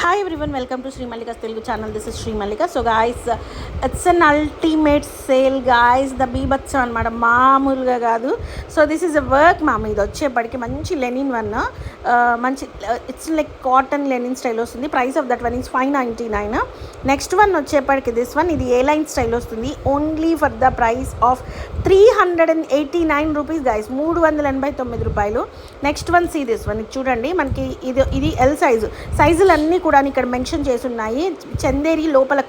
Hi everyone, welcome to Sri Mallika's Telugu channel. This is Sri Mallika. So guys, it's an ultimate sale guys. The బీభత్సం అన్నమాట, మామూలుగా కాదు. So this is a work ma'am. ఇది వచ్చేప్పటికి మంచి linen one, మంచి it's like cotton linen style వస్తుంది. Price of that one is 599. Next one వచ్చేప్పటికి దిస్ వన్, ఇది ఏ లైన్ స్టైల్ వస్తుంది. Only for the price of 389 rupees guys, 389 రూపాయలు. Next one see this one, ఇది చూడండి. మనకి ఇది ఎల్ సైజులన్నీ కూడా ఇక్కడ మెన్షన్ చేసి ఉన్నాయి. చందేరి లోపల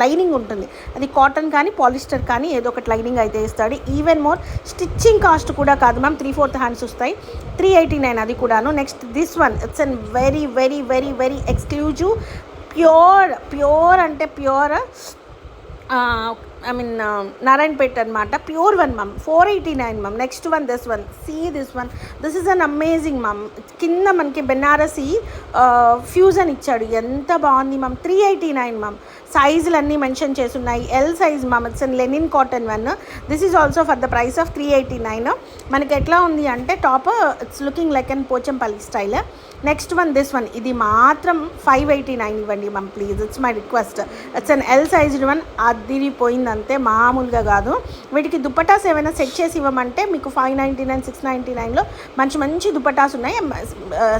లైనింగ్ ఉంటుంది, అది కాటన్ కానీ పాలిస్టర్ కానీ ఏదో ఒకటి లైనింగ్ అయితే ఇస్తాడు. ఈవెన్ మోర్ స్టిచ్చింగ్ కాస్ట్ కూడా కాదు మ్యామ్, 3/4 హ్యాండ్స్ వస్తాయి. 389 అది కూడాను. Next this one, it's an very very very very exclusive pure అంటే ప్యూర్ నారాయణపేట అనమాట, pure one ma'am. 489 ma'am. Next one this one, see this one, this is an amazing ma'am. కింద మనకి Banarasi fusion ఇచ్చాడు, ఎంత బాగుంది మ్యామ్. 389 మ్యామ్. సైజులు అన్నీ mention చేసి ఉన్నాయి. L size ma'am. It's an linen cotton one. This is also for the price of 389. మనకి ఎట్లా ఉంది అంటే top it's looking like an Pochampalli style. Next one this one, ఇది మాత్రం 589 ఇవ్వండి ma'am please, it's my request. It's an L sized one. అదిరిపోయిందంతే, మామూలుగా కాదు. వీటికి దుపటాస్ ఏమైనా సెట్ చేసి ఇవ్వమంటే మీకు 599, 699లో మంచి మంచి దుపటాస్ ఉన్నాయి,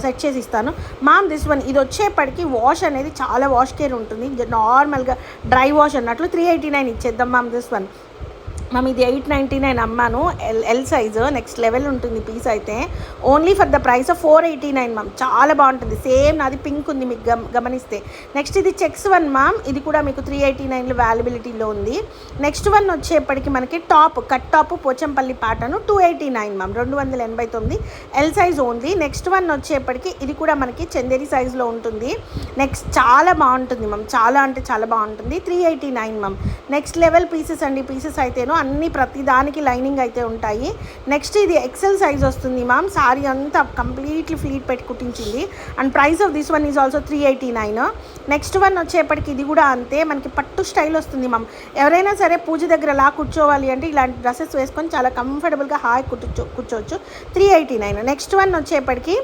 సెట్ చేసి ఇస్తాను మ్యామ్. దిస్ వన్, ఇది వచ్చేప్పటికి వాష్ అనేది చాలా వాష్ కేర్ ఉంటుంది, నార్మల్గా డ్రై వాష్ అన్నట్లు. 389 ఇచ్చేద్దాం మ్యామ్. దిస్ వన్ మ్యామ్, ఇది 899 అమ్మాను, ఎల్ సైజు. నెక్స్ట్ లెవెల్ ఉంటుంది పీస్ అయితే. Only for the price of 489 ma'am. చాలా బాగుంటుంది, సేమ్ నాది పింక్ ఉంది మీకు గమనిస్తే. నెక్స్ట్ ఇది చెక్స్ వన్ మ్యామ్, ఇది కూడా మీకు 389లో అవైలబిలిటీలో ఉంది. నెక్స్ట్ వన్ వచ్చేప్పటికి మనకి cut top Pochampally pattern 289 ma'am, 289 L size only. Next one వచ్చేప్పటికి ఇది కూడా మనకి చందేరి సైజులో ఉంటుంది. నెక్స్ట్ చాలా బాగుంటుంది మ్యామ్, చాలా అంటే చాలా బాగుంటుంది. 389 మ్యామ్. నెక్స్ట్ లెవెల్ పీసెస్ అండి, పీసెస్ అయితేనో అన్ని ప్రతిదానికి లైనింగ్ అయితే ఉంటాయి. నెక్స్ట్ ఇది ఎక్సెల్ సైజ్ వస్తుంది మ్యామ్. సారీ అంతా కంప్లీట్లీ ఫ్లీట్ పెట్టి కుట్టించింది. And price of this one is also 389. Next one వచ్చేప్పటికి ఇది కూడా అంతే, మనకి పట్టు స్టైల్ వస్తుంది మ్యామ్. ఎవరైనా సరే పూజ దగ్గర లా కూర్చోవాలి అంటే ఇలాంటి డ్రెస్సెస్ వేసుకొని చాలా కంఫర్టబుల్గా హాయ్ కూర్చోవచ్చు. 389. నెక్స్ట్ వన్ వచ్చేప్పటికి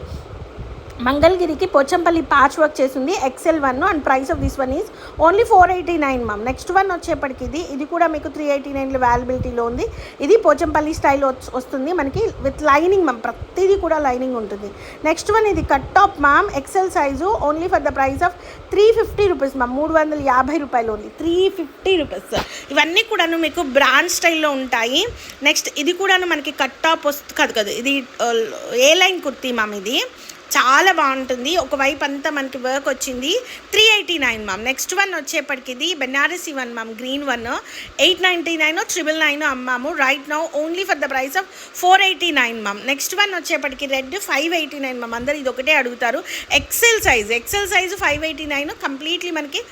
మంగళగిరికి పోచంపల్లి ప్యాచ్ వర్క్ చేసింది, XL one. And price of this one is only 489 ma'am. Next one వచ్చేప్పటికి ఇది కూడా మీకు 389లో అవైలబిలిటీలో ఉంది. ఇది పోచంపల్లి స్టైల్ వస్తుంది మనకి విత్ లైనింగ్ మ్యామ్, ప్రతిదీ కూడా లైనింగ్ ఉంటుంది. నెక్స్ట్ వన్ ఇది cut top ma'am, XL size. Only for the price of 350 rupees ma'am, 350 రూపాయలు ఓన్లీ, 350 రూపీస్. ఇవన్నీ కూడాను మీకు బ్రాండ్ స్టైల్లో ఉంటాయి. నెక్స్ట్ ఇది కూడాను మనకి కట్ టాప్ కాదు, ఇది ఏ లైన్ కుర్తీ మ్యామ్. ఇది చాలా బాగుంటుంది, ఒకవైపు అంతా మనకి వర్క్ వచ్చింది. 389 మ్యామ్. నెక్స్ట్ వన్ వచ్చేప్పటికి ఇది Banarasi one ma'am, green one. 899 999 అమ్మాము right now, only for the price of 489 ma'am. Next one వచ్చేప్పటికి రెడ్ 589 మ్యామ్. అందరు ఇది ఒకటే అడుగుతారు. ఎక్సెల్ సైజు 589, కంప్లీట్లీ మనకి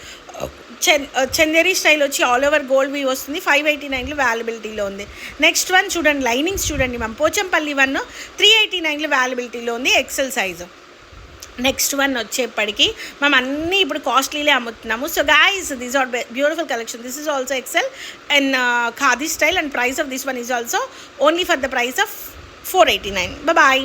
చందేరి స్టైల్ వచ్చి ఆల్ ఓవర్ గోల్డ్ వీ వస్తుంది. 589లో అవైలబిలిటీలో ఉంది. నెక్స్ట్ వన్ చూడండి, లైనింగ్స్ చూడండి మ్యామ్. పోచంపల్లి వన్ 389లో అవైలబిలిటీలో ఉంది, ఎక్సెల్ సైజు. నెక్స్ట్ వన్ వచ్చేప్పటికి మేము అన్నీ ఇప్పుడు కాస్ట్లీలే అమ్ముతున్నాము. So guys, these are beautiful collection. This is also XL and khadi style. And price of this one is also only for the price of 489. Bye.